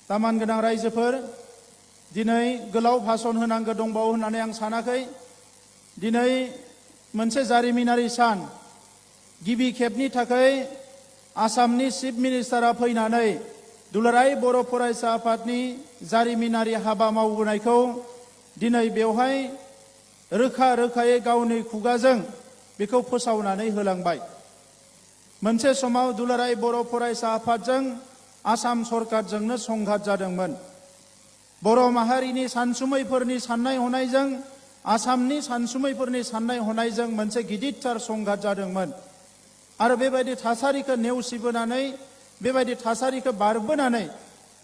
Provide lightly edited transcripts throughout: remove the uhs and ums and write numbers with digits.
तामान गोनां रायजोफोर दिनै गोलाव भाषण होनांगौ दंबावो होननानै आं सानाखै। दिनै मोनसे जारिमिनारि सान। गिबि खेबनि थाखाय आसामनि चिफ मिनिस्टारा फैनानै दुलाराय बर' फरायसा आफादनि जारिमिनारि हाबा मावबोनायखौ दिनै बेवहाय रोखा रोखायै गावनि खुगाजों बेखौ फोसावनानै होलांबाय। मोनसे समाव दुलाराय बर' फरायसा आफादजों आसाम सरकारजोंनो संघात जादोंमोन। बर' माहारिनि सानसुमैफोरनि साननाय हनायजों आसामनि सानसुमैफोरनि साननाय हनायजों मोनसे गिदिरथार संघात जादोंमोन। आरो बेबायदि थासारिखौ नेवसिबोनानै बेबायदि थासारिखौ बारबोनानै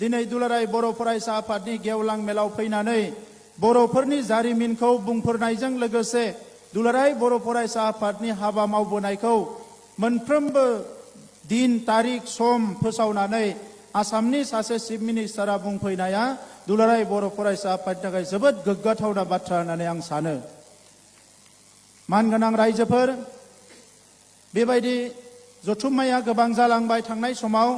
दिनै दुलाराय बर' फरायसा आफादनि गेवलां मेलाव फैनानै बर'फोरनि जारिमिनखौ बुंफोरनायजों लोगोसे दुलाराय बर' फरायसा आफादनि हाबा मावबोनायखौ मोनफ्रोमबो दिन तारिख सम फोसावनानै आसामनि सासे चिफ मिनिस्टारा बुंफैनाया दुलाराय बर' फरायसा आफादनि थाखाय जोबोद गोग्गाथावना बाथ्रा होननानै आं सानो। मानगोनां रायजोफोर, बेबायदि जथुम्माया गोबां जालांबाय थांनाय समाव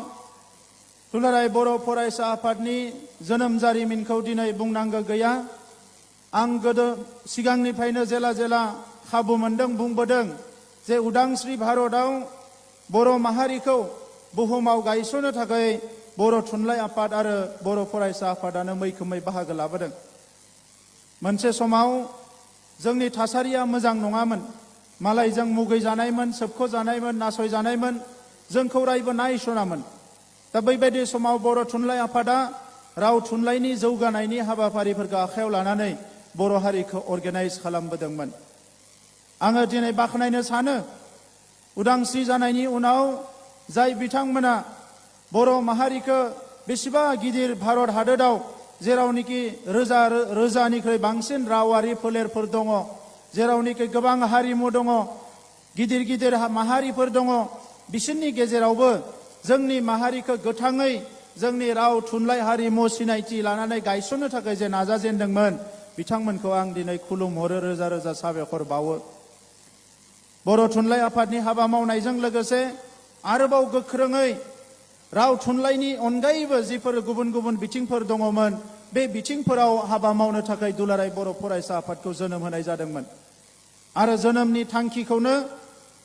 दुलाराय बर' फरायसा आफादनि जोनोम जारिमिनखौ दिनै बुंनांगौ गैया। आं गोदो सिगांनिफ्रायनो जेला जेला खाबु मोनदों बुंबोदों जे उदांस्रि भारतआव बर' माहारिखौ बुहुमाव गायसननो थाखाय बर' थुनलाइ आफाद आरो बर' फरायसा आफादानो मैखोमै बाहागो लाबोदों। मोनसे समाव जोंनि थासारिया मोजां नङामोन। मालायजों मुगैजानायमोन, सोबख'जानायमोन, नासयजानायमोन, जोंखौ रायबो नायसनामोन। दा बैबायदि समाव बर' थुनलाइ आफादा राव थुनलाइनि जौगानायनि हाबाफारिफोरखौ आखायाव लानानै बर' हारिखौ अर्गेनाइज खालामबोदोंमोन। आङो दिनै बाख्नायनो सानो, उदांस्रि जानायनि उनाव जाय बिथांमोना बर' माहारिखौ बेसेबा गिदिर भारत हादोराव जेरावनोखि रोजा रोजानिख्रुइ बांसिन रावारि फोलेरफोर दङ, जेरावनोखि गोबां हारिमु दङ, गिदिर गिदिर माहारिफोर दङ, बिसोरनि गेजेरावबो जोंनि माहारिखौ गोथाङै जोंनि राव थुनलाइ हारिमु सिनायथि लानानै गायसननो थाखाय जे नाजाजेनदोंमोन, बिथांमोनखौ आं दिनै खुलुमहरो, रोजा रोजा साबायखर बावो। बर' थुनलाइ आफादनि हाबा मावनायजों लोगोसे आरोबाव गोख्रोङै राव थुनलाइनि अनगायैबो जिफोर गुबुन गुबुन बिथिंफोर दङमोन, बे बिथिंफोराव हाबा मावनो थाखाय दुलाराय बर' फरायसा आफादखौ जोनोम होनाय जादोंमोन। आरो जोनोमनि थांखिखौनो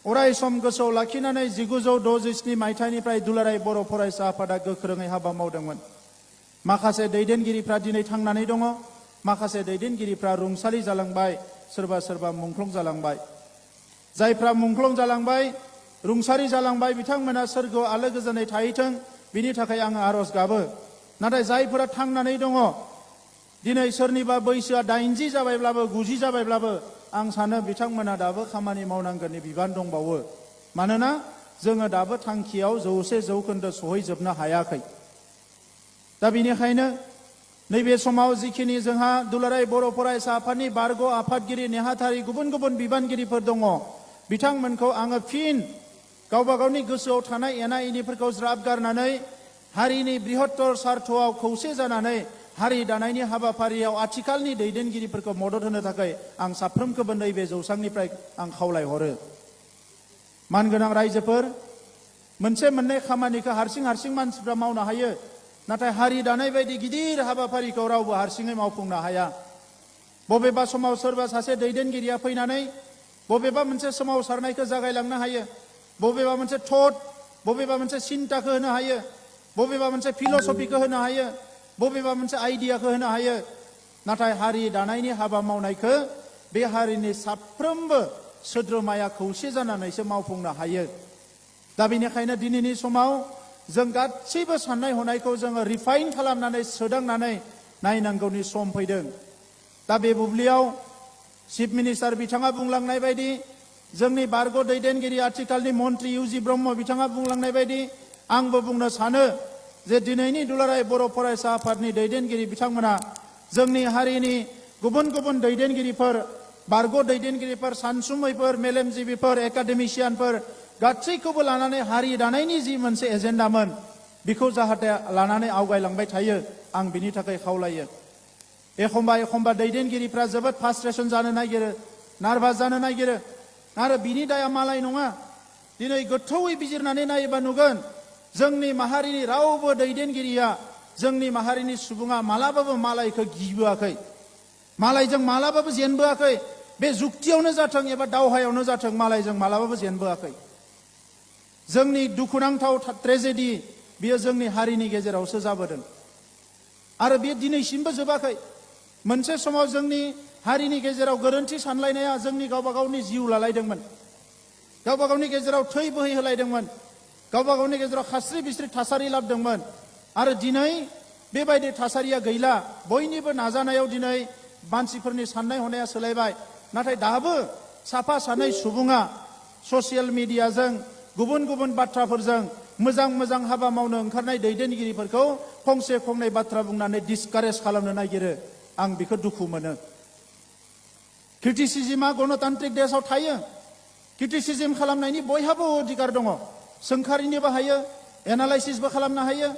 अराय सम गोसोआव लाखिनानै 1967 मायथाइनिफ्राय दुलाराय बर' फरायसा आफादा गोख्रोङै हाबा मावदोंमोन। माखासे दैदेनगिरिफ्रा दिनै थांनानै दङ, माखासे दैदेनगिरिफ्रा रुंसारि जालांबाय, सोरबा सोरबा मुंख्लं जालांबाय। जायफ्रा मुंख्लं जालांबाय, रुंसारि जालांबाय, बिथांमोना सोरगोआव आलो गोजोनै थाहैथों, बिनि थाखाय आङो आरज गाबो। नाथाय जायफोरा थांनानै दङ, दिनै सोरनिबा बैसोआ 80 जाबायब्लाबो 90 जाबायब्लाबो आं सानो बिथांमोना दाबो खामानि मावनांगौनि बिबान दंबावो। मानोना जोङो दाबो थांखियाव 100% सहैजोबनो हायाखै। दा बेनिखायनो नैबे समाव जिखिनि जोंहा दुलाराय बर' फरायसा आफादनि बारग' आफादगिरि नेहाथारि गुबुन गुबुन बिबानगिरिफोर दङ, बिथांमोनखौ आङो फिन गावबा गावनि गोसोआव थानाय एना एनिफोरखौ ज्राब गारनानै हारिनि बृहत्तर सार्थआव खौसे जानानै हारि दानायनि हाबाफारियाव आथिखालनि दैदेनगिरिफोरखौ मदद होनो थाखाय आं साफ्रोमखौबो नैबे जौसांनिफ्राय आं खावलायहरो। मानगोनां रायजोफोर, मोनसे मोननै खामानिखौ हारसिं मानसिफ्रा मावनो हायो, नाथाय हारि दानाय बायदि गिदिर हाबाफारिखौ रावबो हारसिङै मावफुंनो हाया। बबेबा समाव सोरबा सासे दैदेनगिरिया फैनानै बबेबा मोनसे सोमावसारनायखौ जागायलांनो हायो, बबेबा मोनसे थट, बबेबा मोनसे सिन्ताखौ होनो हायो, बबेबा मोनसे फिलसफिखौ होनो हायो, बबेबा मोनसे आइडियाखौ होनो हायो। नाथाय हारि दानायनि हाबा मावनायखौ बे हारिनि साफ्रोमबो सोद्रोमाया खौसे जानानैसो मावफुंनो हायो। दा बेनिखायनो दिनैनि समाव जों गासैबो साननाय हनायखौ जोङो रिफाइन खालामनानै सोदांनानै नायनांगौनि सम फैदों। दा बे बुब्लियाव चिफ मिनिस्टार बिथाङा बुंलांनाय बायदि, जोंनि बारग' दैदेनगिरि आथिखालनि मन्त्रि इउजि ब्रह्म बिथाङा बुंलांनाय बायदि आंबो बुंनो सानो जे दिनैनि दुलाराय बर' फरायसा आफादनि दैदेनगिरि बिथांमोना जोंनि हारिनि गुबुन गुबुन दैदेनगिरिफोर, बारग' दैदेनगिरिफोर, सानसुमैफोर, मेलेमजिबिफोर, एकाडेमिशियानफोर गासैखौबो लानानै हारि दानायनि जि मोनसे एजेन्डामोन, बेखौ जाहाथे लानानै आवगायलांबाय थायो, आं बिनि थाखाय खावलायो। एखम्बा दैदेनगिरिफ्रा जोबोद फ्रास्ट्रेसन जानो नागिरो, नार्भास जानो नागिरो, आरो बिनि दाया मालाय नङा। दिनै गोथौयै बिजिरनानै नायोबा नुगोन जोंनि माहारिनि रावबो दैदेनगिरिया जोंनि माहारिनि सुबुङा मालाबाबो मालायखौ गिबोआखै, मालायजों मालाबाबो जेनबोआखै। बे जुक्तियावनो जाथों एबा दावहायावनो जाथों मालायजों मालाबाबो जेनबोआखै। जोंनि दुखुनांथाव ट्रेजेडि बियो जोंनि हारिनि गेजेरावसो जाबोदों आरो बे दिनैसिमबो जोबाखै। मोनसे समाव जोंनि हारिनि गेजेराव गोरोन्थि सानलायनाया जोंनि गावबा गावनि जिउ लालायदोंमोन, गावबा गावनि गेजेराव थै बोहैहोलायदोंमोन, गावबा गावनि गेजेराव खास्रि बिस्रि थासारि लाबोदोंमोन। आरो दिनै बेबायदि थासारिया गैला। बयनिबो नाजानायाव दिनै मानसिफोरनि साननाय हनाया सोलायबाय। नाथाय दाबो साफा सानै सुबुङा ससियेल मिडियाजों गुबुन गुबुन बाथ्राफोरजों मोजां मोजां हाबा मावनो ओंखारनाय दैदेनगिरिफोरखौ फंसे फंनै बाथ्रा बुंनानै डिसकारेज खालामनो नागिरो। आं बेखौ दुखु मोनो। क्रिटिसिजमा गणतान्त्रिक देशआव थायो। क्रिटिसिजम खालामनायनि बयहाबो अधिकार दङ। सोंखारिनोबो हायो, एनालाइसिसबो खालामनो हायो,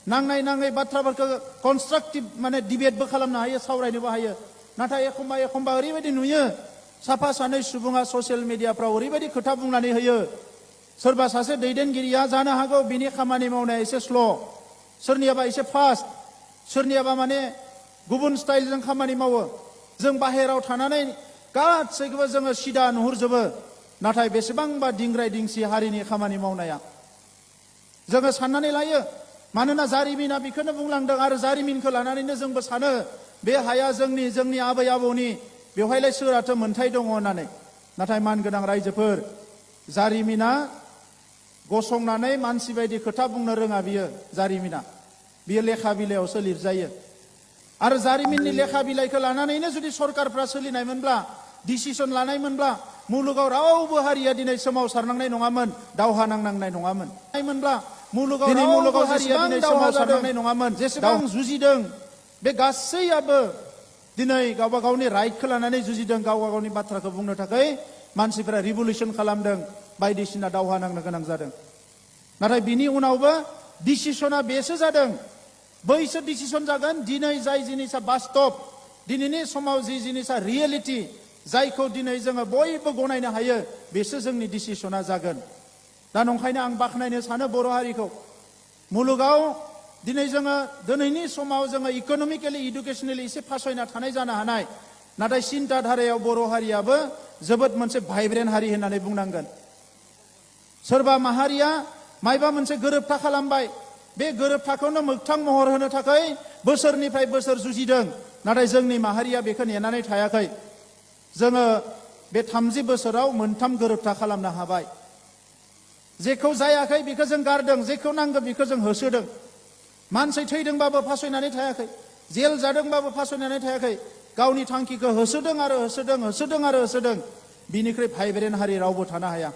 नांनाय नाङै बाथ्राफोरखौ कनस्ट्राक्टिभ डिबेटबो खालामनो हायो, सावरायनोबो हायो। नाथाय एखम्बा एखम्बा ओरैबायदि नुयो, साफा सानै सुबुङा ससियेल मिडियाफ्राव ओरैबायदि खोथा बुंनानै होयो। सोरबा सासे दैदेनगिरिया जानो हागौ बिनि खामानि मावनाया एसे स्ल', सोरनियाबा एसे फास्ट, सोरनियाबा गुबुन स्टाइलजों खामानि मावो। जों बाहेराव थानानै गासैखौबो जोङो सिदा नुहुरजोबो। नाथाय बेसेबांबा दिंग्राय दिंसि हारिनि खामानि मावनाया जोङो साननानै लायो। मानोना जारिमिना बेखौनो बुंलांदों आरो जारिमिनखौ लानानैनो जोंबो सानो बे हाया जोंनि आबै आबौनि, बेवहायलाय सोरहाथो मोन्थाय दङ होननानै। नाथाय मानगोनां रायजोफोर, जारिमिना गसंनानै मानसि बायदि खोथा बुंनो रोङा। बियो जारिमिना, बियो लेखा बिलाइयावसो लिरजायो। आरो जारिमिननि लेखा बिलाइखौ लानानैनो जुदि सरकारफ्रा सोलिनायमोनब्ला, डिसिसन लानायमोनब्ला, मुलुगाव रावबो हारिया दिनै सोमावसारनांनाय नङामोन, दावहा नांनांनाय नङामोन। मुलुगाव हारिया दिनै सोमावसारनांनाय नङामोन। जेसेबां जुजिदों बे गासैयाबो दिनै गावबा गावनि राइटखौ लानानै जुजिदों। गावबा गावनि बाथ्राखौ बुंनो थाखाय मानसिफोरा रिभलिउसन खालामदों, बायदिसिना दावहा नांनो गोनां जादों। नाथाय बिनि उनावबो डिसिसना बेसो जादों, बैसो डिसिसन जागोन दिनै जाय जिनिसा बास्तब, दिनैनि समाव जि जिनिसा रियेलिटि, जायखौ दिनै जोङो बयबो गनायनो हायो, बेसो जोंनि डिसिसना जागोन। दा नंखायनो आं बाख्नायनो सानो बर' हारिखौ। मुलुगाव दिनै जोङो दिनैनि समाव जोङो इक'नमिकेलि इडुकेसनेलि एसे फासयना थानाय जानो हानाय, नाथाय सिन्था धारायाव बर' हारियाबो जोबोद मोनसे भाइब्रेन्ट हारि होननानै बुंनांगोन। सोरबा माहारिया मायबा मोनसे गोरोबथा खालामबाय, बे गोरोबथाखौनो मोगथां महर होनो थाखाय बोसोरनिफ्राय बोसोर जुजिदों। नाथाय जोंनि माहारिया बेखौ नेनानै थायाखै। जोङो बे 30 बोसोराव मोनथाम गोरोबथा खालामनो हाबाय। जेखौ जायाखै बेखौ जों गारदों, जेखौ नांगौ बेखौ जों होसोदों। मानसि थैदोंबाबो फासयनानै थायाखै, जेल जादोंबाबो फासयनानै थायाखै। गावनि थांखिखौ होसोदों आरो होसोदों। बिनिख्रुइ भाइब्रेन्ट हारि रावबो थानो हाया।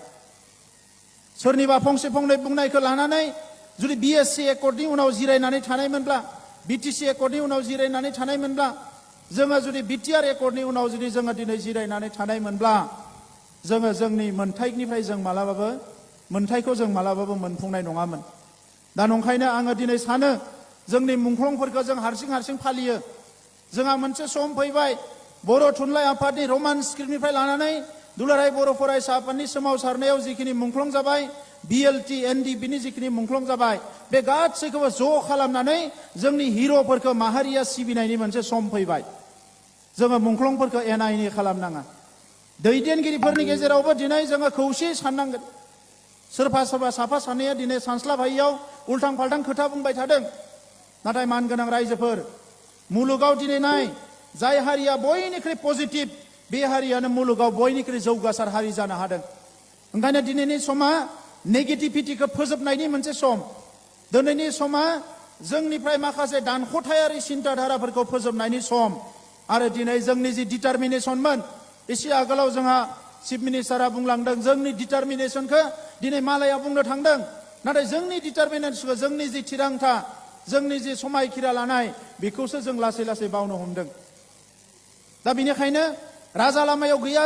सोरनिबा फंसे फंनै बुंनायखौ लानानै जुदि BSc एकर्डनि उनाव जिरायनानै थानायमोनब्ला, BTC एकर्डनि उनाव जिरायनानै थानायमोनब्ला, जोङो जुदि BTR एकर्डनि उनाव जुदि जोङो दिनै जिरायनानै थानायमोनब्ला, जोङो जोंनि मोन्थाइनिफ्राय मोन्थाइखौ जों मालाबाबो मोनफुंनाय नङामोन। दा नंखायनो आङो दिनै सानो जोंनि मुंख्लंफोरखौ जों हारसिं फालियो। जोंहा मोनसे सम फैबाय, बर' थुनलाइ आफादनि रमान स्क्रिप्टनिफ्राय लानानै दुलाराय बर' फरायसा आफादनि सोमावसारनायाव जिखिनि मुंख्लं जाबाय, BLT NDBनि जिखिनि मुंख्लं जाबाय, बे गासैखौबो ज' खालामनानै जोंनि हिर'फोरखौ माहारिया सिबिनायनि मोनसे सम फैबाय। जोङो मुंख्लंफोरखौ एना एनि खालामनाङा। दैदेनगिरिफोरनि गेजेरावबो दिनै जोङो खौसेयै साननांगोन। सोरबा साफा सानैया दिनै सानस्लाबहायियाव उल्थां फाल्थां खोथा बुंबाय थादों। नाथाय मानगोनां रायजोफोर, मुलुगाव दिनै नाय, जाय हारिया बयनिख्रुइ पजिटिभ, बे हारियानो मुलुगाव बयनिख्रुइ जौगासार हारि जानो हादों। ओंखायनो दिनैनि समा नेगेटिभिटिखौ फोजोबनायनि मोनसे सम। दिनैनि समा जोंनिफ्राय माखासे दानख'थायारि सिन्ताधाराफोरखौ फोजोबनायनि सम। आरो दिनै जोंनि जि डिटारमिनेसनमोन, एसे आगोलाव जोंहा चिफ मिनिस्टारा बुंलांदों, जोंनि डिटारमिनेसनखौ दिनै मालाया बुंनो थांदों। नाथाय जोंनि डिटारमिनेसनखौ, जोंनि जि थिरांथा, जोंनि जि समायखिरा लानाय, बेखौसो जों लासै लासै बावनो हमदों। दा बेनिखायनो राजा लामायाव गैया,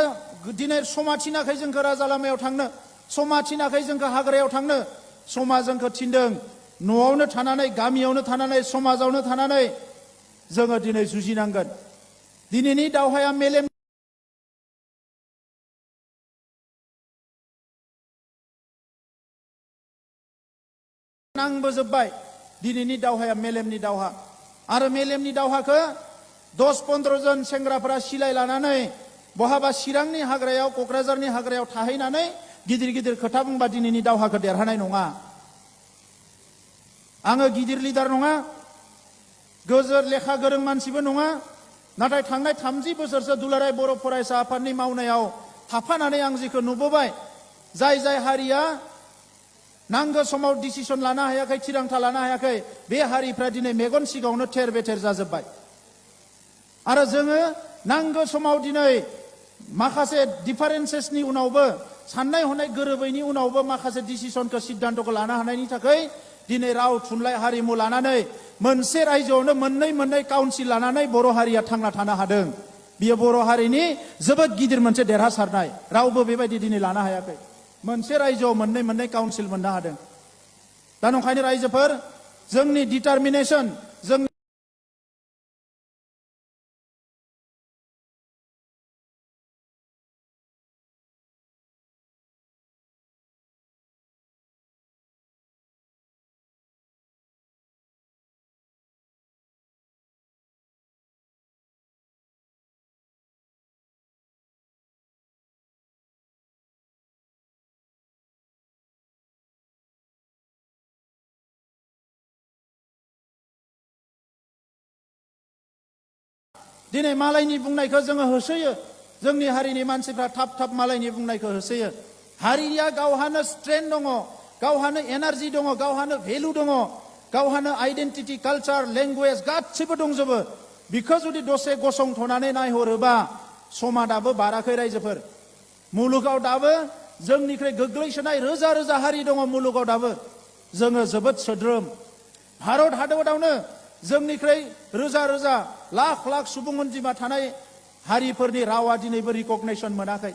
दिनै समा थिनाखै जोंखौ राजा लामायाव थांनो, समा थिनाखै जोंखौ हाग्रायाव थांनो। समा जोंखौ थिनदों न'आवनो थानानै, गामियावनो थानानै, समाजावनो थानानै जोङो दिनै जुजिनांगोन। दिनैनि दावहाया मेलेम नांबोजोब्बाय। दिनैनि दावहाया मेलेमनि दावहा आरो मेलेमनि दावहाखौ 10-15 जन सेंग्राफोरा सिलाय लानानै बहाबा चिरांनि हाग्रायाव क'क्राझारनि हाग्रायाव थाहैनानै गिदिर गिदिर खोथा बुंबा दिनैनि दावहाखौ देरहानाय नङा। आङो गिदिर लिडार नङा, गोजोर लेखा गोरों मानसिबो नङा, नाथाय थांनाय 30 बोसोरसो दुलाराय बर' फरायसा आफादनि मावनायाव थाफानानै आं जिखौ नुबोबाय, जाय हारिया नांगौ समाव डिसिसन लानो हायाखै, थिरांथा लानो हायाखै, बे हारिफ्रा दिनै मेगन सिगाङावनो थेर बेथेर जाजोब्बाय। आरो जोङो नांगौ समाव दिनै माखासे डिफारेन्सेसनि उनावबो, साननाय हनाय गोरोबैनि उनावबो माखासे डिसिसनखौ सिद्धान्तखौ लानो हानायनि थाखाय दिनै राव थुनलाइ हारिमु लानानै मोनसे रायजोआवनो मोननै काउन्सिल लानानै बर' हारिया थांना थानो हादों। बियो बर' हारिनि जोबोद गिदिर मोनसे देरहासारनाय। रावबो बेबायदि दिनै लानो हायाखै। मोनसे रायजोआव मोननै काउन्सिल मोननो हादों। दा नंखायनो रायजोफोर, जोंनि डिटारमिनेसन, जों दिनै मालायनि बुंनायखौ जोङो होसोयो। जोंनि हारिनि मानसिफ्रा थाब मालायनि बुंनायखौ होसोयो। हारिया गावहानो स्ट्रेंथ दङ, गावहानो एनार्जि दङ, गावहानो भेलु दङ, गावहानो आइडेन्टिटि, कालचार, लेंगुवेज गासिबो दंजोबो। बिखौ जुदि दसे गसंथनानै नायहरोबा समा दाबो बाराखै रायजोफोर। मुलुगाव दाबो जोंनिख्रुइ गोग्लैसोनाय रोजा हारि दङ मुलुगाव दाबो। जोङो जोबोद सोद्रोम। भारत हादरावनो जोंनिख्रुइ रोजा लाख सुबुं अनजिमा थानाय हारिफोरनि रावा दिनैबो रिकगनाइसन मोनाखै।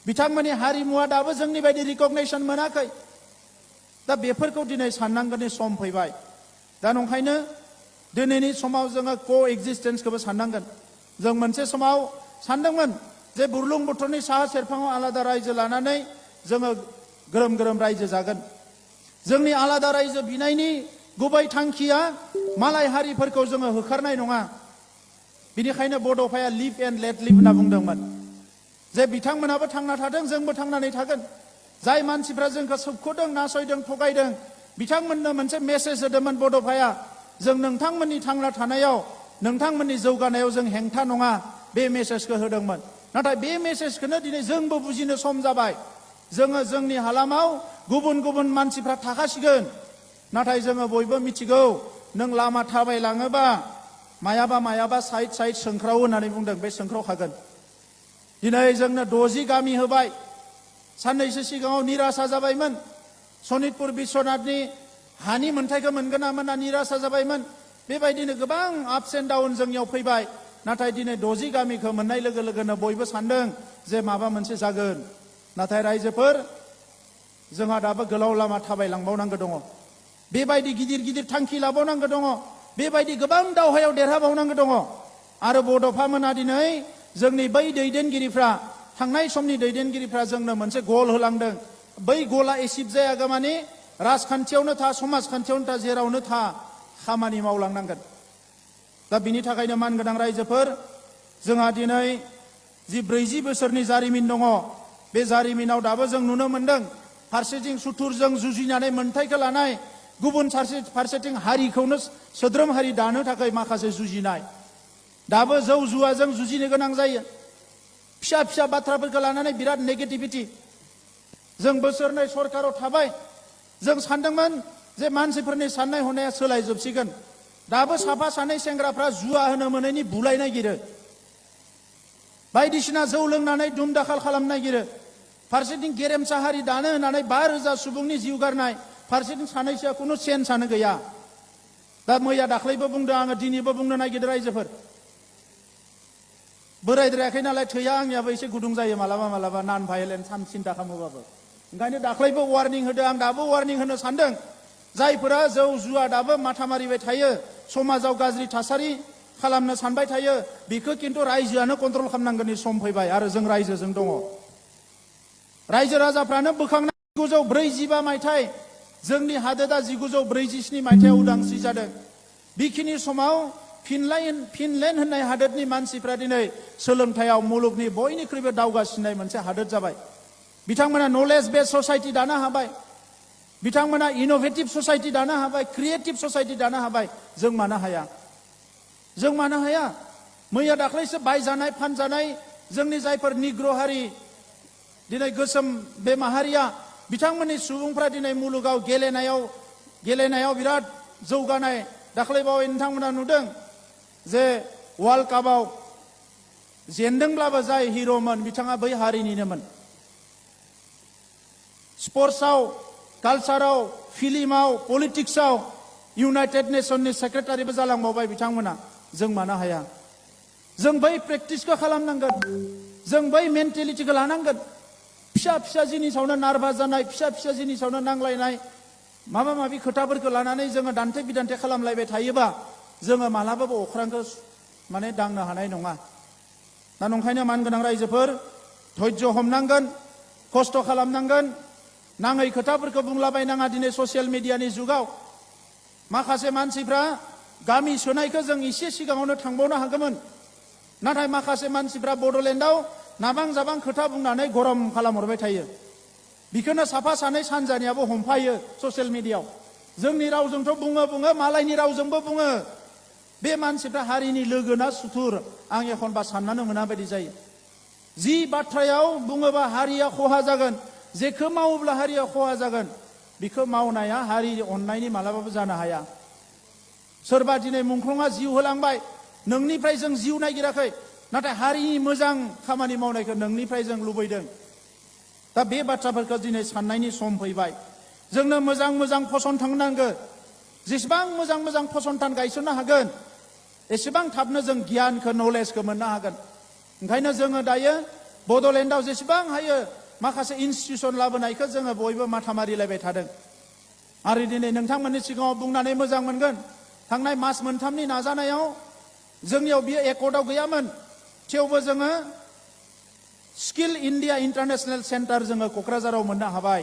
बिथांमोननि हारिमुवा दाबो जोंनि बायदि रिकगनाइसन मोनाखै। दा बेफोरखौ दिनै साननांगौनि सम फैबाय। दा नंखायनो दिनैनि समाव जोङो कोएक्जिस्टेन्सखौबो साननांगोन। जों मोनसे समाव सानदोंमोन जे बुरलुंबुथुरनि साहा सेरफाङाव आलादा रायजो लानानै जोङो ग्रोम रायजो जागोन। जोंनि आलादा रायजो बिनायनि गुबै थांखिया मालाय हारिफोरखौ जोङो होखारनाय नङा। बिनिखायनो बड'फाया लिभ एन्ड लेट लिभ होनना बुंदोंमोन जे बिथांमोनाबो थांना थादों, जोंबो थांनानै थागोन। जाय मानसिफ्रा जोंखौ सोबख'दों, नासयदों, थगायदों, बिथांमोननो मोनसे मेसेज होदोंमोन बड'फाया, जों नोंथांमोननि थांना थानायाव, नोंथांमोननि जौगानायाव जों हेंथा नङा, बे मेसेजखौ होदोंमोन। नाथाय बे मेसेजखौनो दिनै जोंबो बुजिनो सम जाबाय। जोङो जोंनि हालामाव गुबुन मानसिफ्रा थाखासिगोन, नाथाय जोङो बयबो मिथिगौ, नों लामा थाबायलाङोबा मायाबा साइड सोंख्राव होननानै बुंदों, बे सोंख्रावखागोन। दिनै जोंनो 60 गामि होबाय। साननैसो सिगाङाव निरासा जाबायमोन। सनितपुर बिश्वनाथनि हानि मोन्थाइखौ मोनगोन ना मोना निरासा जाबायमोन। बेबायदिनो गोबां आपस एन्ड डाउन जोंनियाव फैबाय। नाथाय दिनै 60 गामिखौ मोननाय लोगो लोगोनो बयबो सानदों जे माबा मोनसे जागोन। नाथाय रायजोफोर, जोंहा दाबो गोलाव लामा थाबायलांबावनांगौ दङ। बेबायदि गिदिर थांखि लाबावनांगौ दङ। बेबायदि गोबां दावहायाव देरहाबावनांगौ दङ। आरो बड'फा मोना दिनै जोंनि बै दैदेनगिरिफ्रा, थांनाय समनि दैदेनगिरिफ्रा जोंनो मोनसे गल होलांदों। बै गला एसिभ जायागौमानि राजखान्थियावनो था, समाजखान्थियावनो था, जेरावनो था, खामानि मावलांनांगोन। दा बिनि थाखायनो मानगोनां रायजोफोर, जोंहा दिनै जि 40 बोसोरनि जारिमिन दङ, बे जारिमिनाव दाबो जों नुनो मोनदों फारसेथिं सुथुरजों जुजिनानै मोन्थाइखौ लानाय, गुबुन फारसेथिं हारिखौनो सोद्रोम हारि दानो थाखाय माखासे जुजिनाय। दाबो जौ जुवाजों जुजिनो गोनां जायो। फिसा बाथ्राफोरखौ लानानै बिराद नेगेटिभिटी। जों बोसोरनै सरकाराव थाबाय। जों सानदोंमोन जे मानसिफोरनि साननाय हनाया सोलायजोबसिगोन। दाबो साफा सानै सेंग्राफ्रा जुवा होनो मोनैनि बुलाय नागिरो। बायदिसिना जौ लोंनानै दुम दाखाल खालामनो नागिरो। फारसेथिं गेरेमसा हारि दानो होननानै 5,000 सुबुंनि जिउ गारनाय, फारसेथिं सानैसोआ खुनु सेन्सआनो गैया। दा मैया दाख्लैबो बुंदों आङो, दिनैबो बुंनो नागिरदों रायजोफोर। बोरायद्रायाखै नालाय थैया आंनियाबो एसे गुदुं जायो मालाबा नन भायलेन्स सिन्था खालामोबाबो। ओंखायनो दाख्लैबो वार्निं होदों, आं दाबो वार्निं होनो सानदों। जायफोरा जौ जुवा दाबो माथा मारिबाय थायो, समाजाव गाज्रि थासारि खालामनो सानबाय थायो, बेखौ खिन्थु रायजोआनो कन्ट्रल खालामनांगौनि सम फैबाय। आरो जों रायजोजों दङ। रायजो राजाफ्रानो बोखांनाय 1945 मायथाइ जोंनि हादोरा 1947 मायथाइयाव उदांस्रि जादों। बेखिनि समाव फिनलेण्ड होननाय हादोरनि मानसिफ्रा दिनै सोलोंथायाव मुलुगनि बयनिख्रुइबो दावगासिननाय मोनसे हादोर जाबाय। बिथांमोना नलेज बेस ससाइटि दानो हाबाय, बिथांमोना इनोभेटिभ ससाइटि दानो हाबाय, क्रिएटिभ ससाइटि दानो हाबाय। जों मानो हाया? जों मानो हाया? मैया दाख्लैसो बायजानाय फानजानाय जोंनि जायफोर निग्र हारि, दिनै गोसोम बे माहारिया, बिथांमोननि सुबुंफ्रा दिनै मुलुगाव गेलेनायाव बिराद जौगानाय। दाख्लैबावै नोंथांमोना नुदों जे वर्ल्ड कापआव जेनदोंब्लाबो जाय हिर'मोन बिथाङा बै हारिनिनोमोन। स्पर्ट्सआव, कालचाराव, फिल्माव, पलिटिक्सआव इउनाइटेड नेशननि सेक्रेटारिबो जालांबावबाय बिथांमोना। जों मानो हाया? जों बै प्रेक्टिसखौ खालामनांगोन, जों बै मेन्टेलिटिखौ लानांगोन। फिसा फिसा जिनिसावनो नार्भास जानाय, फिसा फिसा जिनिसावनो नांलायनाय, माबा माबि खोथाफोरखौ लानानै जोङो दान्थे बिदान्थे खालामलायबाय थायोबा जोङो मालाबाबो अख्रांखौ माने दांनो हानाय नङा। दा नंखायनो मानगोनां रायजोफोर, धैर्य हमनांगोन, खस्थ' खालामनांगोन। नाङै खोथाफोरखौ बुंलाबायनाङा। दिनै ससियेल मिडियानि जुगाव माखासे मानसिफ्रा गामि सोनायखौ जों एसे सिगाङावनो थांबावनो हागौमोन, नाथाय माखासे मानसिफ्रा बड'लेण्डआव नाबां जाबां खोथा बुंनानै गरम खालामहरबाय थायो। बेखौनो साफा सानै सानजानियाबो हमफायो ससियेल मिडियाआव। जोंनि रावजोंथ' बुङो, मालायनि रावजोंबो बुङो। बे मानसिफ्रा हारिनि लोगो ना सुथुर आं एखनबा साननानै मोना बायदि जायो। जि बाथ्रायाव बुङोबा हारिया खहा जागोन, जेखौ मावोब्ला हारिया खहा जागोन, बेखौ मावनाया हारि अननायनि मालाबाबो जानो हाया। सोरबा दिनै मुंख्लंआ जिउ होलांबाय, नोंनिफ्राय जों जिउ नागिराखै, नाथाय हारिनि मोजां खामानि मावनायखौ नोंनिफ्राय जों लुबैदों। दा बे बाथ्राफोरखौ दिनै साननायनि सम फैबाय। जोंनो मोजां मोजां फसंथान नांगोन। जेसेबां मोजां मोजां फसंथान गायसननो हागोन एसेबां थाबनो जों गियानखौ, नलेजखौ मोननो हागोन। ओंखायनो जोङो दायो बड'लेण्डआव जेसेबां हायो माखासे इनस्टिटिउसन लाबोनायखौ जोङो बयबो माथा मारिलायबाय थादों। आरो दिनै नोंथांमोननि सिगाङाव बुंनानै मोजां मोनगोन, थांनाय मास मोनथामनि नाजानायाव जोंनियाव बियो एकर्डआव गैयामोन, थेवबो जोङो स्किल इन्डिया इन्टारनेशनेल सेन्टार जोङो क'क्राझाराव मोननो हाबाय।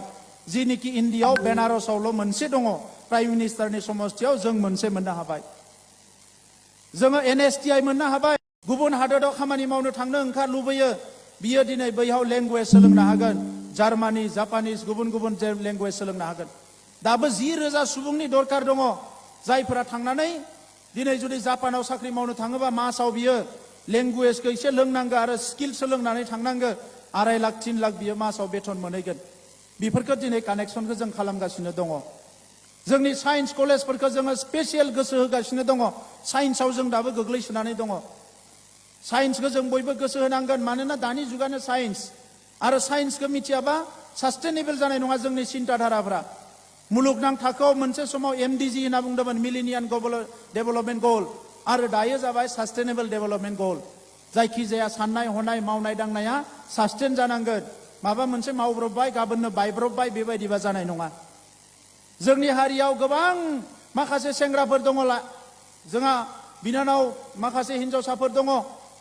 जिनिखि इन्डियाआव बेनारसआवल' मोनसे दङ, प्राइम मिनिस्टारनि समस्थियाव जों मोनसे मोननो हाबाय। जोङो NSTI मोननो हाबाय। गुबुन हादोराव खामानि मावनो थांनो ओंखार लुबैयो, बियो दिनै बैयाव लेंगुवेज सोलोंनो हागोन। जार्मानि, जापानिस, गुबुन गुबुन लेंगुवेज सोलोंनो हागोन। दाबो 10,000 सुबुंनि दरकार दङ, जायफोरा थांनानै दिनै जुदि जापानाव साख्रि मावनो थाङोबा मासाव बियो लेंगुवेजखौ एसे लोंनांगौ आरो स्किल सोलोंनानै थांनांगौ। 2.5 लाख 3 लाख बियो मासाव बेथन मोनहैगोन। बेफोरखौ दिनै कानेक्सनखौ जों खालामगासिनो दङ। जोंनि साइन्स कलेजफोरखौ जोङो स्पेसियेल गोसो होगासिनो दङ। साइन्सआव जों दाबो गोग्लैसोनानै दङ। साइन्सखौ जों बयबो गोसो होनांगोन, मानोना दानि जुगानो साइन्स। आरो साइन्सखौ मिथियाबा सास्टेनेबल जानाय नङा जोंनि चिन्ताधाराफ्रा। मुलुगनां थाखोआव मोनसे समाव MDG होनना बुंदोंमोन, मिलेनियाम डेभेलपमेन्ट गोल, आरो दायो जाबाय सास्टेनेबल डेभेलपमेन्ट गोल। जायखिजाया साननाय हनाय मावनाय दांनाया सास्टेन जानांगोन। माबा मोनसे मावब्रबबाय गाबोननो बायब्रबबाय बेबायदिबा जानाय नङा। जोंनि हारियाव गोबां माखासे सेंग्राफोर दङ, जोंहा बिनानाव माखासे हिन्जावसाफोर दङ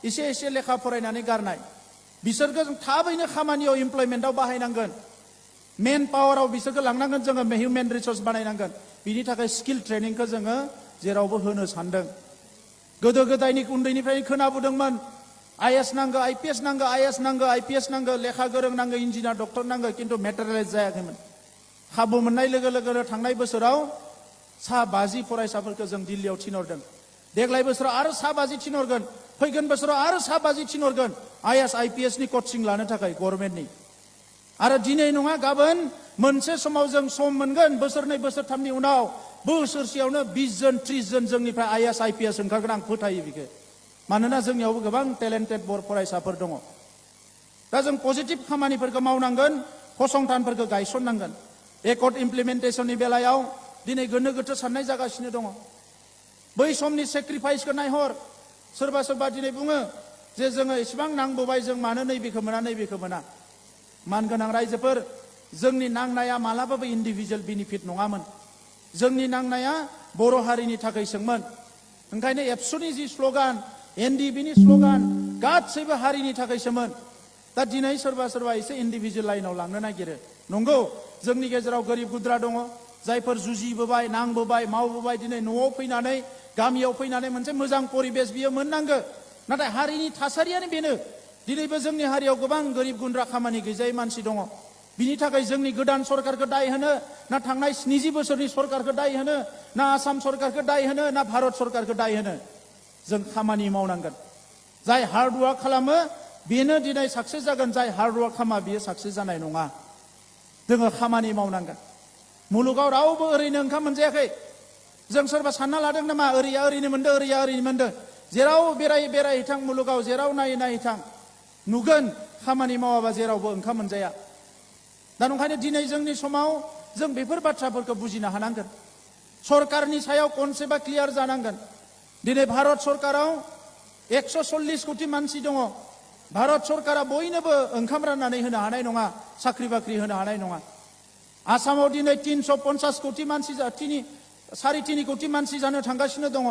एसे एसे लेखा फरायनानै गारनाय। बिसोरखौ जों थाबैनो खामानियाव इमप्लयमेन्टआव बाहायनांगोन। मेन पावाराव बिसोरखौ लांनांगोन, जोङो हिउमेन रिसर्स बानायनांगोन। बिनि थाखाय स्किल ट्रेनिंखौ जोङो जेरावबो होनो सानदों। गोदो गोदायनि उन्दैनिफ्रायनो खोनाबोदोंमोन, IAS नांगौ, IPS नांगौ, IAS नांगौ, IPS नांगौ, लेखा गोरों नांगौ, इन्जिनियार डक्टर नांगौ, खिन्थु मेटेरियेलाइज जायाखैमोन। खाबु मोननाय लोगो लोगोनो थांनाय बोसोराव 50 फरायसाफोरखौ जों दिल्लीयाव थिनहरदों। देग्लाय बोसोराव आरो 50 थिनहरगोन, फैगोन बोसोराव आरो 50 थिनहरगोन IAS IPS नि कचिं लानो थाखाय गभर्नमेन्टनि। आरो दिनै नङा गाबोन मोनसे समाव जों सम मोनगोन, बोसोरनै बोसोरथामनि उनाव बोसोरसेयावनो 20 जन 30 जन जोंनिफ्राय IAS IPS ओंखारगोन। आं फोथायो बेखौ, मानोना जोंनियावबो गोबां टेलेन्टेड बर फरायसाफोर दङ। दा जों पजिटिभ खामानिफोरखौ मावनांगोन, फसंथानफोरखौ गायसननांगोन। एकर्ड इमप्लिमेन्टेसननि बेलायाव दिनै गोनो गोथो साननाय जागासिनो दङ। बै समनि सेक्रिफाइसखौ नायहर। सोरबा सोरबा दिनै बुङो जे जोङो इसेबां नांबोबाय, जों मानो नैबेखौ मोना नैबेखौ मोना। मानगोनां रायजोफोर, जोंनि नांनाया मालाबाबो इन्डिभिजुवेल बेनिफिट नङामोन। जोंनि नांनाया बर' हारिनि थाखायसोमोन। ओंखायनो एबसुनि जि स्ल'गान, NDBनि स्ल'गान, गासैबो हारिनि थाखायसोमोन। दा दिनै सोरबा सोरबा एसे इन्डिभिजुवेल लाइनाव लांनो नागिरो। नंगौ, जोंनि गेजेराव गोरिब गुद्रा दङ, जायफोर जुजिबोबाय नांबोबाय मावबोबाय दिनै न'आव फैनानै गामियाव फैनानै मोनसे मोजां परिबेस बियो मोननांगो नाथाय हारिनि थासारियानो बेनो दिनैबो जोंनि हारियाव गोबां गोरिब गुन्द्रा खामानि गैजायै मानसि दङ बिनि थाखाय जोंनि गोदान सरकारखौ दाय होनो ना थांनाय 70 बोसोरनि सरकारखौ दाय होनो ना आसाम सरकारखौ दाय होनो ना भारत सरकारखौ दाय होनो जों खामानि मावनांगोन जाय हार्ड वार्क खालामो बेनो दिनै साक्सेस जागोन जाय हार्ड वार्क खालामा बियो साक्सेस जानाय नङा जोङो खामानि मावनांगोन मुलुगाव रावबो ओरैनो ओंखाम मोनजायाखै जों सोरबा सानना लादों नामा ओरैया ओरैनो मोनदों ओरैया ओरैनो मोनदों जेराव बेरायहैथां मुलुगाव जेराव नायहैथां नुगोन खामानि मावाबा जेरावबो ओंखाम मोनजाया दा ओंखायनो दिनै जोंनि समाव जों बेफोर बाथ्राफोरखौ बुजिनो हानांगोन सरकारनि सायाव कनसेप्टआ क्लियार जानांगोन दिनै भारत सरकाराव 140 कोटि मानसि दङ भारत सरकारा बयनोबो ओंखाम राननानै होनो हानाय नङा साख्रि बाख्रि होनो हानाय नङा आसामाव दिनै 350 कोटि मानसि 3.5 कोटि मानसि जानो थांगासिनो दङ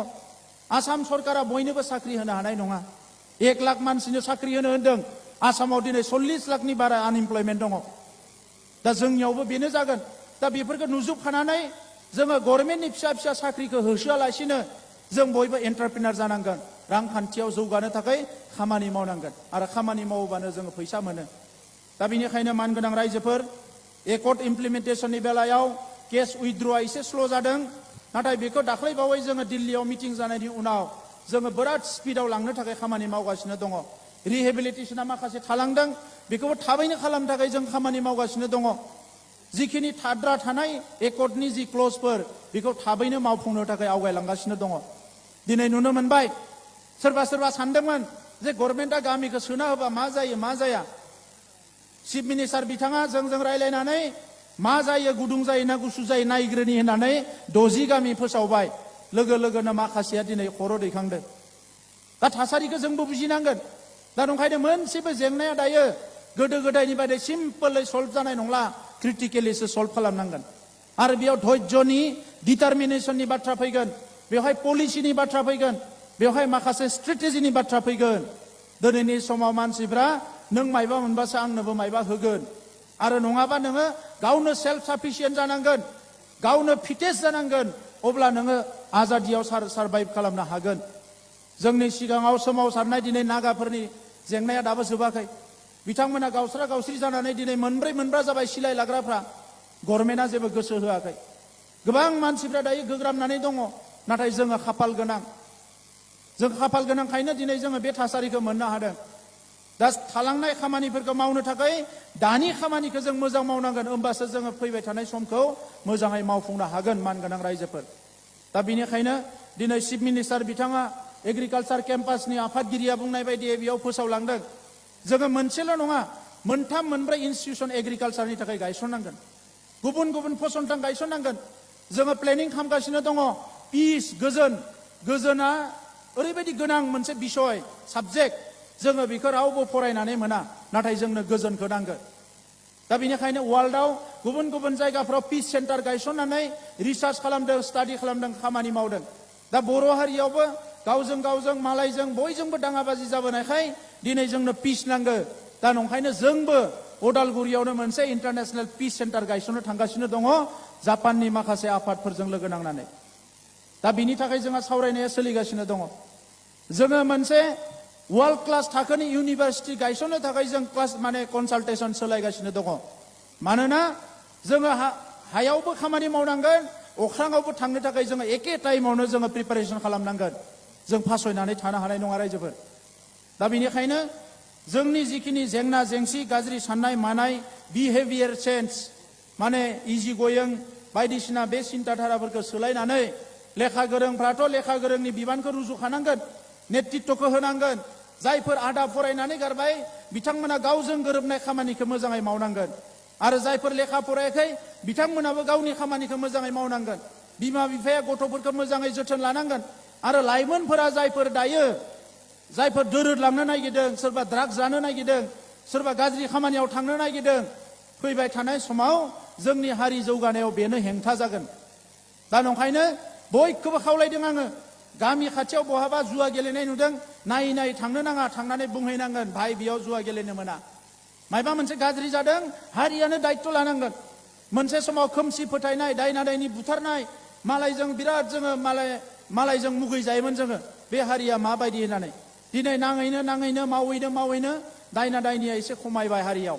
आसाम सरकारा बयनोबो साख्रि होनो हानाय नङा 1 लाख मानसिनो साख्रि होनो होनदों आसामाव दिनै 40 लाखनि बारा आनएमप्लयमेन्ट दङ दा जोंनियावबो बेनो जागोन दा बेफोरखौ नुजोबखानानै जोङो गभर्नमेन्टनि फिसा फिसा साख्रिखौ होसोआलासिनो जों बयबो एन्टारप्रेनार जानांगोन रांखान्थियाव जौगानो थाखाय खामानि मावनांगोन आरो खामानि मावोबानो जोङो फैसा मोनो दा बेनिखायनो मानगोनां रायजोफोर एकर्ड इमप्लिमेन्टेसननि बेलायाव केस उइथड्रआ एसे स्ल' जादों नाथाय बेखौ दाख्लैबावै जोङो दिल्लीयाव मिटिं जानायनि उनाव जोङो बिराद स्पिडआव लांनो थाखाय खामानि मावगासिनो दङ रिहेबिलिटेसना माखासे थालांदों बेखौबो थाबैनो खालामनो थाखाय जों खामानि मावगासिनो दङ जिखिनि थाद्रा थानाय एकर्डनि जि क्लजफोर बेखौ थाबैनो मावफुंनो थाखाय आवगायलांगासिनो दङ दिनै नुनो मोनबाय सोरबा सोरबा सानदोंमोन जे गभर्नमेन्टआ गामिखौ सोना होबा मा जायो मा जाया चिफ मिनिस्टार बिथाङा जोंजों रायलायनानै मा जायो गुदुं जायो ना गुसु जायो नायग्रोनि होननानै 60 गामि फोसावबाय लोगो लोगोनो माखासेया दिनै खर' दैखांदों दा थासारिखौ जोंबो बुजिनांगोन दा ओंखायनो मोनसेबो जेंनाया दायो गोदो गोदायनि बायदि सिम्पलै सल्भ जानाय नंला क्रिटिकेलिसो सल्भ खालामनांगोन आरो बेयाव धैर्यनि डिटारमिनेसननि बाथ्रा फैगोन बेवहाय पलिसिनि बाथ्रा फैगोन बेवहाय माखासे स्ट्रेटेजिनि बाथ्रा फैगोन दिनैनि समाव मानसिफ्रा नों मायबा मोनबासो आंनोबो मायबा होगोन आरो नङाबा नोङो गावनो सेल्फ साफिसियेन्ट जानांगोन गावनो फिटेस्ट जानांगोन अब्ला नोङो आजादियाव सारभाइभ खालामनो हागोन जोंनि सिगाङाव सोमावसारनाय दिनै नागाफोरनि जेंनाया दाबो जोबाखै बिथांमोना गावस्रा गावस्रि जानानै दिनै मोनब्रा जाबाय सिलाय लाग्राफ्रा गभर्नमेन्टआ जेबो गोसो होआखै गोबां मानसिफ्रा दायो गोग्रामनानै दङ नाथाय जोङो खाफाल गोनांखायनो दिनै जोङो बे थासारिखौ मोननो हादों दा थालांनाय खामानिफोरखौ मावनो थाखाय दानि खामानिखौ जों मोजां मावनांगोन होमबासो जोङो फैबाय थानाय समखौ मोजाङै मावफुंनो हागोन मानगोनां रायजोफोर दा बेनिखायनो दिनै चिफ मिनिस्टार बिथाङा एग्रिकालचार केम्पासनि आफादगिरिया बुंनाय बायदियै बेयाव फोसावलांदों जोङो मोनसेल' नङा 3-4 इनस्टिट्यूशन एग्रिकालचारनि थाखाय गायसननांगोन गुबुन गुबुन फसंथान गायसननांगोन जोङो प्लेनिं खालामगासिनो दङ पिस गोजोना ओरैबायदि गोनां मोनसे बिषय साबजेक्ट जोङो बेखौ रावबो फरायनानै मोना नाथाय जोंनो गोजोनखौ नांगोन दा बेनिखायनो वर्ल्डआव गुबुन गुबुन जायगाफ्राव पिस सेन्टार गायसननानै रिसार्च खालामदों स्टाडि खालामदों खामानि मावदों दा बर' हारियावबो गावजों मालायजों बयजोंबो दाङाबाजि जाबोनायखाय दिनै जोंनो पिस नांगौ दा ओंखायनो जोंबो अदालगुरियावनो मोनसे इन्टारनेशनेल पिस सेन्टार गायसननो थांगासिनो दङ जापाननि माखासे आफादफोरजों लोगो नांनानै दा बिनि थाखाय जोंहा सावरायनाया सोलिगासिनो दङ जोङो मोनसे वर्ल्ड क्लास थाखोनि इउनिभार्सिटि गायसननो थाखाय जों कनसालटेसन सोलायगासिनो दङ मानोना जोङो हायावबो खामानि मावनांगोन अख्राङावबो थांनो थाखाय जोङो एखे टाइमावनो जोङो प्रिपारेसन खालामनांगोन जों फासयनानै थानो हानाय नङा रायजोफोर दा बेनिखायनो जोंनि जिखिनि जेंना जेंसि गाज्रि साननाय मानाय बिहेभियार चेन्ज इजि गोयिं बायदिसिना बे सिन्ताधाराफोरखौ सोलायनानै लेखा गोरोंफ्राथ' लेखा गोरोंनि बिबानखौ रुजुखानांगोन नेतृत्वखौ होनांगोन जायफोर आदा फरायनानै गारबाय बिथांमोना गावजों गोरोबनाय खामानिखौ मोजाङै मावनांगोन आरो जायफोर लेखा फरायाखै बिथांमोनाबो गावनि खामानिखौ मोजाङै मावनांगोन बिमा बिफाया गथ'फोरखौ मोजाङै जोथोन लानांगोन आरो लाइमोनफोरा जायफोर दोरोदलांनो नागिरदों सोरबा ड्राग्स जानो नागिरदों सोरबा गाज्रि खामानियाव थांनो नागिरदों फैबाय थानाय समाव जोंनि हारि जौगानायाव बेनो हेंथा जागोन दा ओंखायनो बयखौबो खावलायदों आङो गामि खाथियाव बहाबा जुवा गेलेनाय नुदों नायै थांनो नाङा थांनानै बुंहैनांगोन भाई बेयाव जुवा गेलेनो मोना मायबा मोनसे गाज्रि जादों हारियानो दायित्व लानांगोन मोनसे समाव खोमसि फोथायनाय दायना दायनि बुथारनाय मालायजों बिराद जोङो मालायजों मुगै जायोमोन जोङो बे हारिया माबायदि होननानै दिनै नाङैनो मावैनो दायना दायनिया एसे खमायबाय हारियाव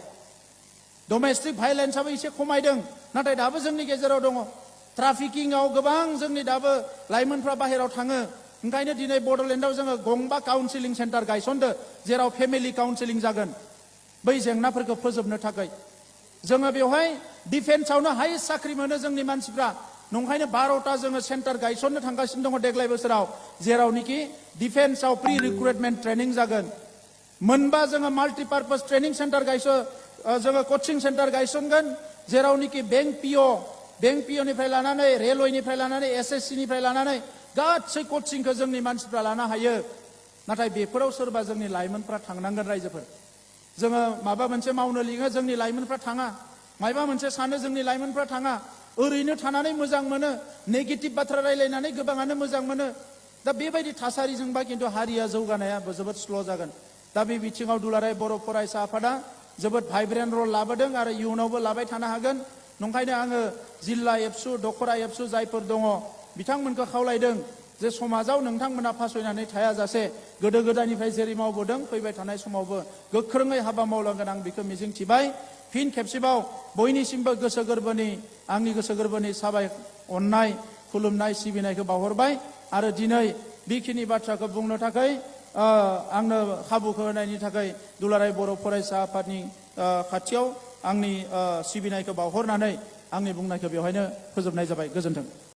डमेस्टिक भायलेन्सआबो एसे खमायदों नाथाय दाबो जोंनि गेजेराव दङ ट्राफिकिंआव गोबां जोंनि दाबो लाइमोनफ्रा बाहेरायाव थाङो ओंखायनो दिनै बड'लेण्डआव जोङो गंबा काउन्सिलिं सेन्टार गायसनदो जेराव फेमिलि काउन्सिलिं जागोन बै जेंनाफोरखौ फोजोबनो थाखाय जोङो बेवहाय डिफेन्सआवनो हाइस्ट साख्रि मोनो जोंनि मानसिफ्रा नंखायनो 12टा जोङो सेन्टार गायसननो थांगासिनो दङ देग्लाय बोसोराव जेरावनोखि डिफेन्सआव प्रि रिक्रुटमेन्ट ट्रेनिं जागोन मोनबा जोङो माल्टिपार्पस ट्रेनिं सेन्टार जोङो कचिं सेन्टार गायसनगोन जेरावनोखि बेंक पिअनिफ्राय लानानै रेलवेनिफ्राय लानानै SSCनिफ्राय लानानै गासै कचिंखौ जोंनि मानसिफ्रा लानो हायो नाथाय बेफोराव सोरबा जोंनि लाइमोनफ्रा थांनांगोन रायजोफोर जोङो माबा मोनसे मावनो लिङो जोंनि लाइमोनफ्रा थाङा माबा मोनसे सानो जोंनि लाइमोनफ्रा थाङा ओरैनो थानानै मोजां मोनो नेगेटिभ बाथ्रा रायलायनानै गोबाङानो मोजां मोनो दा बेबायदि थासारिजोंबा खिन्थु हारिया जौगानाया जोबोद स्ल' जागोन दा बे बिथिङाव दुलाराय बर' फरायसा आफादा जोबोद भाइब्रेन्ट रल लाबोदों आरो इयुनावबो लाबाय थानो हागोन नंखायनो आङो जिल्ला एबसु दखरा एबसु जायफोर दङ बिथांमोनखौ खावलायदों जे समाजाव नोंथांमोना फासयनानै थायाजासे गोदो गोदायनिफ्राय जेरै मावबोदों फैबाय थानाय समावबो गोख्रोङै हाबा मावलांगोन आं बेखौ मिजिंथिबाय फिन खेबसेबाव बयनिसिमबो आंनि गोसो गोरबोनि अननाय खुलुमनाय सिबिनायखौ बावहरबाय आरो दिनै बेखिनि बाथ्राखौ बुंनो थाखाय आंनो खाबुखौ होनायनि थाखाय दुलाराय बर' फरायसा आफादनि खाथियाव आंनि सिबिनायखौ बावहरनानै आंनि बुंनायखौ बेवहायनो फोजोबनाय जाबाय गोजोन्थों।